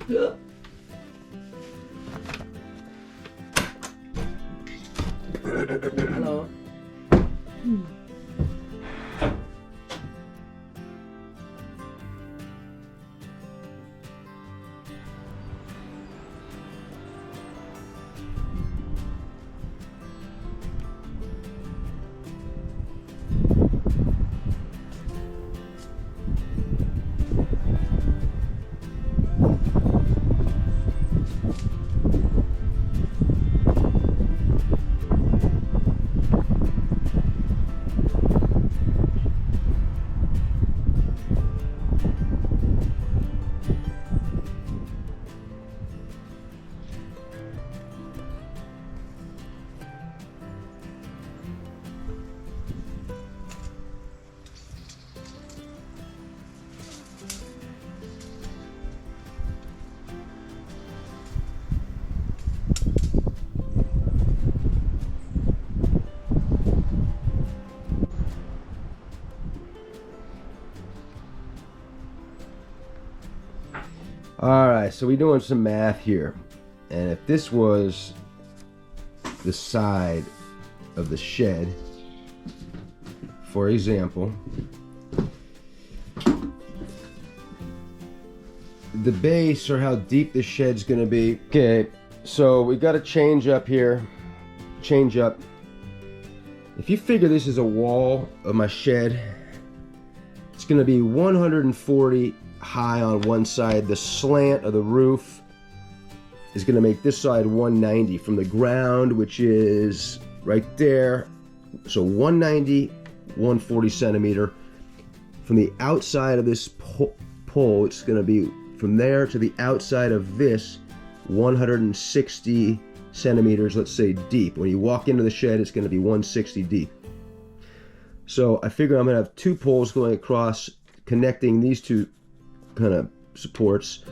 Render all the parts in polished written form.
Hello. Alright, so we're doing some math here. And if this was the side of the shed, for example, the base, or how deep the shed's gonna be. Okay, so we got to change up here. Change up. If you figure this is a wall of my shed, it's gonna be 140 high on one side. The slant of the roof is going to make this side 190 from the ground, which is right there. So 190, 140 centimeter. From the outside of this pole, it's going to be from there to the outside of this 160 centimeters, let's say, deep. When you walk into the shed, it's going to be 160 deep. So I figure I'm going to have two poles going across, connecting these two kind of supports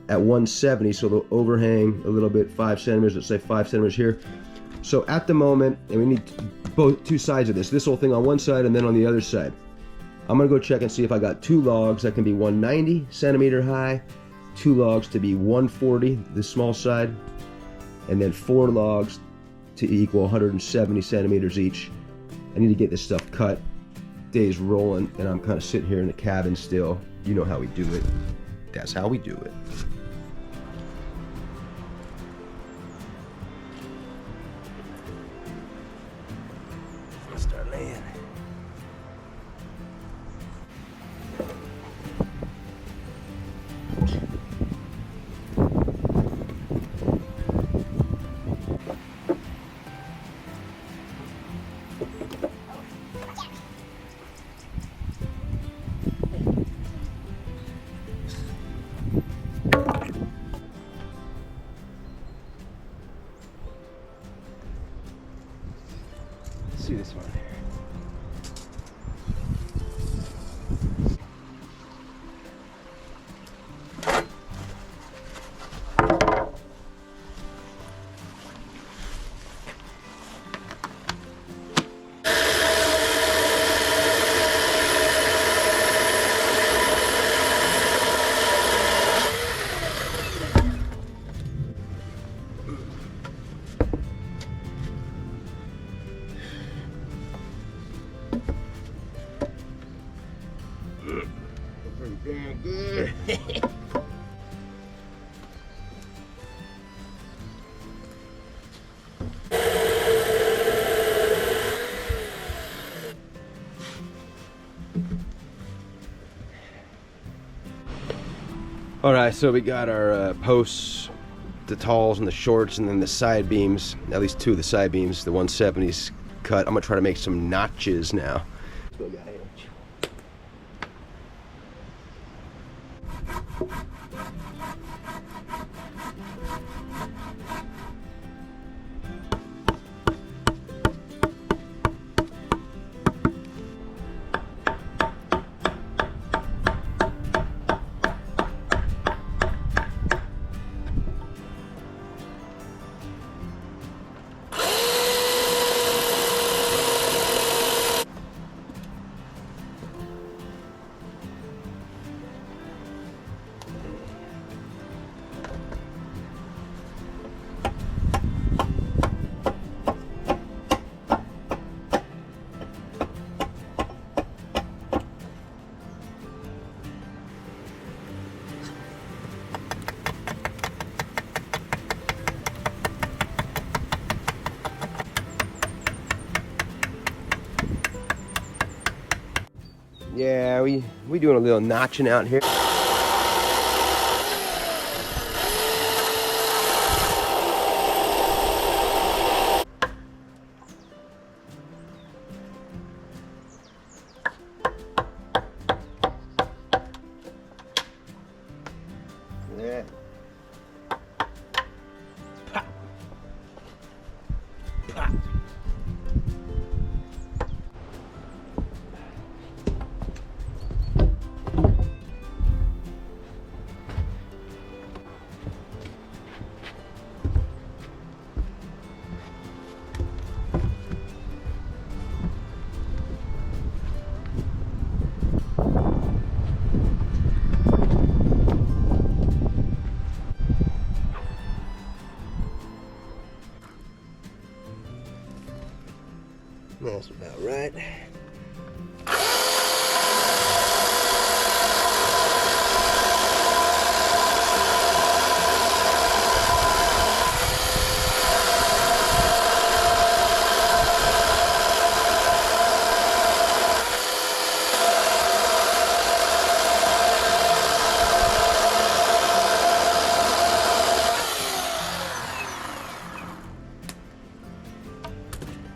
at 170, so they'll overhang a little bit, 5 centimeters, let's say 5 centimeters here. So at the moment, and we need both two sides of this whole thing on one side and then on the other side. I'm gonna go check and see if I got two logs that can be 190 centimeter high, two logs to be 140, this small side, and then 4 logs to equal 170 centimeters each. I need to get this stuff cut. Day's rolling, and I'm kind of sitting here in the cabin still. You know how we do it. That's how we do it. Let's start laying. See this one here. Pretty damn good. All right, so we got our posts, the talls and the shorts, and then the side beams, at least two of the side beams, the 170s cut. I'm gonna try to make some notches now. we doing a little notching out here. Yeah. Pop. Pop. That's about right.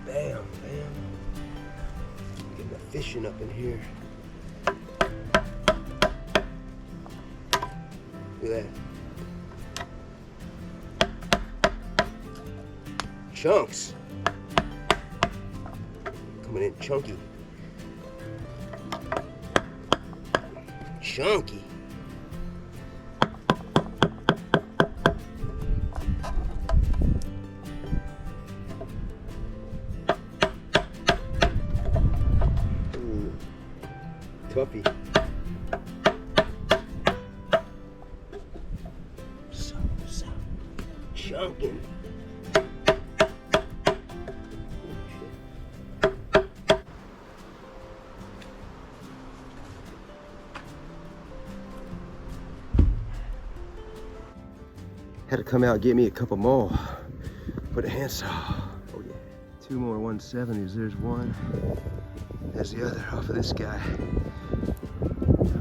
Bam, bam. Getting the fishing up in here. Look at that. Chunks. Coming in chunky. Chunky. Tuffy. So chunkin'. Had to come out and get me a couple more for the handsaw. Oh yeah. 2 more 170s. There's one. There's the other off of this guy.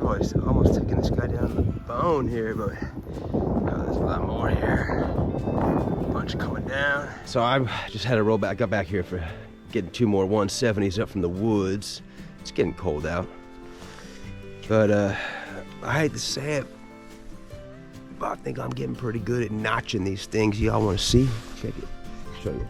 Oh, it's almost taking this guy down to the bone here, but oh, there's a lot more here. Bunch coming down. So I just had to roll back, got back here for getting 2 more 170s up from the woods. It's getting cold out. But I hate to say it, but I think I'm getting pretty good at notching these things. Y'all want to see? Check it. Show you.